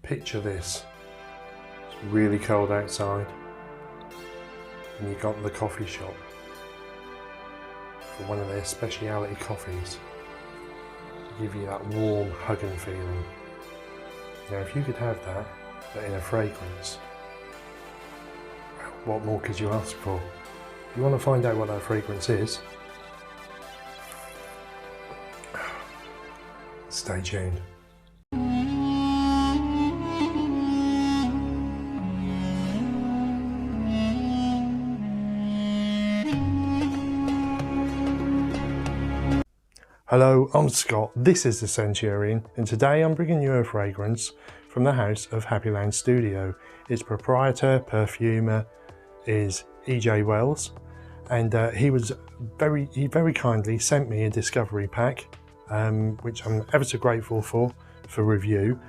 Picture this, it's really cold outside and you've got the coffee shop for one of their speciality coffees to give you that warm hugging feeling. Now if you could have that, but in a fragrance, what more could you ask for? If you want to find out what that fragrance is, stay tuned. Hello, I'm Scott, this is the Scenturion, and today I'm bringing you a fragrance from the house of Happyland Studio. Its proprietor, perfumer is E.J. Wells, and he very kindly sent me a discovery pack, which I'm ever so grateful for review.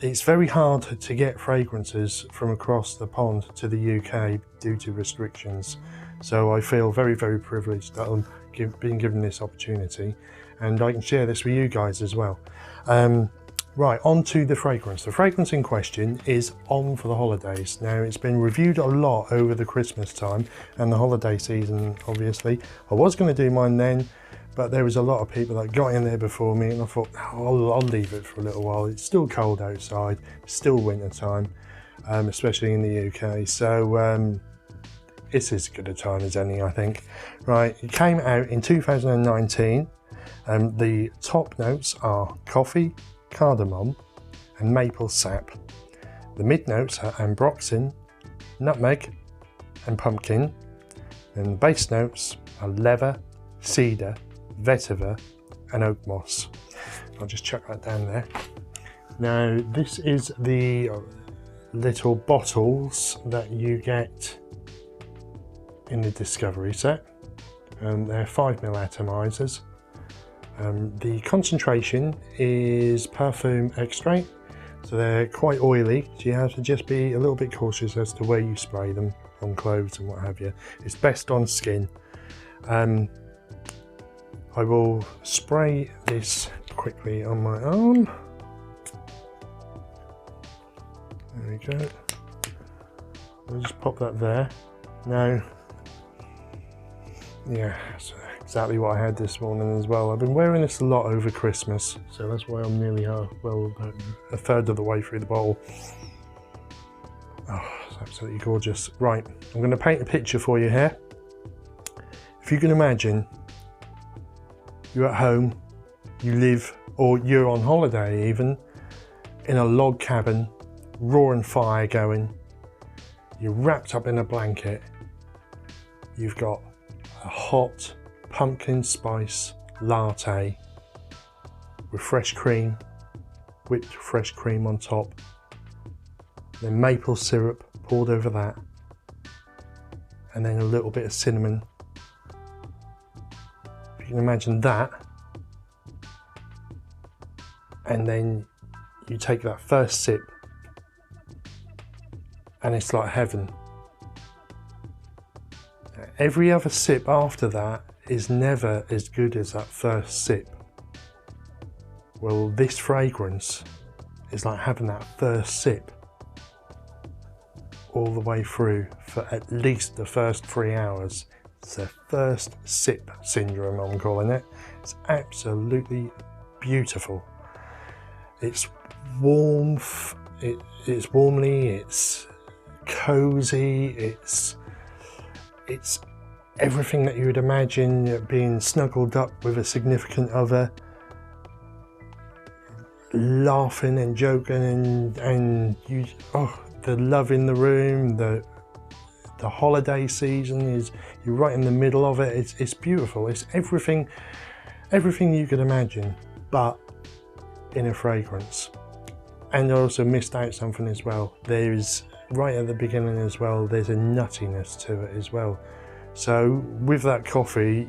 It's very hard to get fragrances from across the pond to the UK due to restrictions, so I feel very privileged that I'm being given this opportunity, and I can share this with you guys as well. Right, on to the fragrance. The fragrance in question is On for the Holidays. Now, it's been reviewed a lot over the Christmas time and the holiday season, obviously. I was going to do mine then, but there was a lot of people that got in there before me, and I thought, oh, I'll leave it for a little while. It's still cold outside, it's still winter time, especially in the UK. So it's as good a time as any, I think. Right, it came out in 2019. The top notes are coffee, cardamom and maple sap. The mid notes are ambroxan, nutmeg and pumpkin. And the base notes are leather, cedar, vetiver and oak moss. I'll just chuck that down there. Now this is the little bottles that you get in the discovery set. They're 5ml atomizers. The concentration is perfume extract, so they're quite oily, so you have to just be a little bit cautious as to where you spray them on clothes and what have you. It's best on skin. I will spray this quickly on my arm. There we go. I'll just pop that there. Now, yeah, that's exactly what I had this morning as well. I've been wearing this a lot over Christmas, so that's why I'm nearly about a third of the way through the bottle. Oh, it's absolutely gorgeous. Right, I'm going to paint a picture for you here. If you can imagine, you're at home, you live, or you're on holiday even, in a log cabin, roaring fire going, you're wrapped up in a blanket, you've got a hot pumpkin spice latte with fresh cream, whipped fresh cream on top, then maple syrup poured over that, and then a little bit of cinnamon. If you can imagine that, and then you take that first sip and it's like heaven. Every other sip after that is never as good as that first sip. Well, this fragrance is like having that first sip all the way through for at least the first 3 hours. It's the first sip syndrome, I'm calling it. It's absolutely beautiful. It's warmth, it's warmly, it's cozy, it's everything that you would imagine being snuggled up with a significant other, laughing and joking, and you, oh, the love in the room, the holiday season is, you're right in the middle of it. It's beautiful. It's everything you could imagine, but in a fragrance. And I also missed out something as well. There's, right at the beginning as well, there's a nuttiness to it as well. So with that coffee,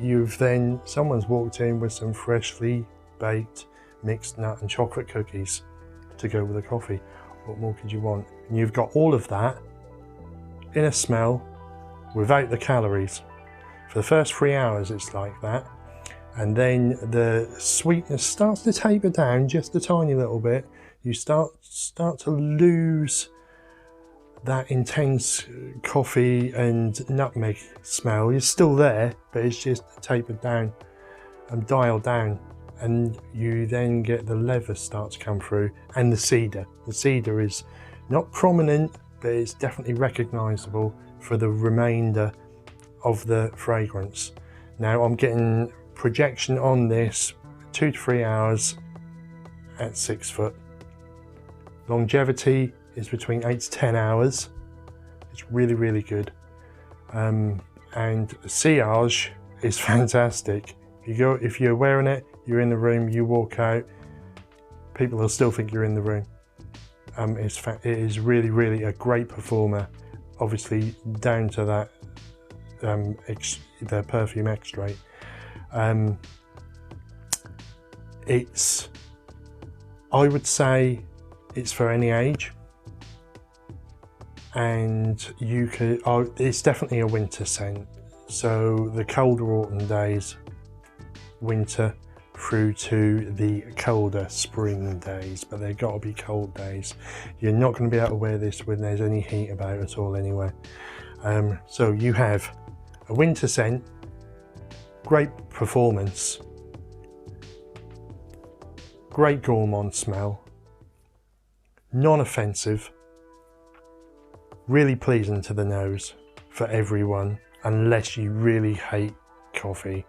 someone's walked in with some freshly baked mixed nut and chocolate cookies to go with the coffee. What more could you want? And you've got all of that in a smell without the calories. For the first 3 hours it's like that, and then the sweetness starts to taper down just a tiny little bit. You start to lose that intense coffee and nutmeg smell. It's still there, but it's just tapered down and dialed down, and you then get the leather start to come through, and the cedar. The cedar is not prominent, but it's definitely recognizable for the remainder of the fragrance. Now I'm getting projection on this 2 to 3 hours at 6 foot. Longevity is between 8 to 10 hours. It's really, really good. And sillage is fantastic. If you're wearing it, you're in the room, you walk out, people will still think you're in the room. It is really, really a great performer. Obviously down to that the perfume extrait. I would say it's for any age, and it's definitely a winter scent. So the colder autumn days, winter, through to the colder spring days, but they've got to be cold days. You're not going to be able to wear this when there's any heat about at all anyway. So you have a winter scent, great performance, great gourmand smell, non-offensive, really pleasing to the nose for everyone, unless you really hate coffee.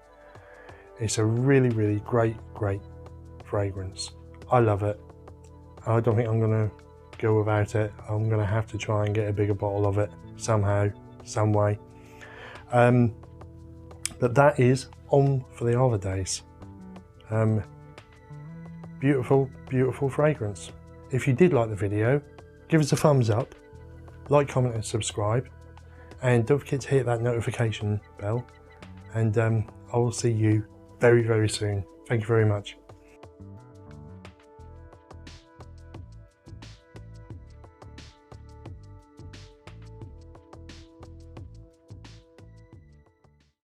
It's a really, really great fragrance. I love it. I don't think I'm gonna go without it. I'm gonna have to try and get a bigger bottle of it somehow, some way. But that is on for the holidays. Beautiful, beautiful fragrance. If you did like the video, give us a thumbs up, like, comment and subscribe, and don't forget to hit that notification bell, and I will see you very, very soon. Thank you very much.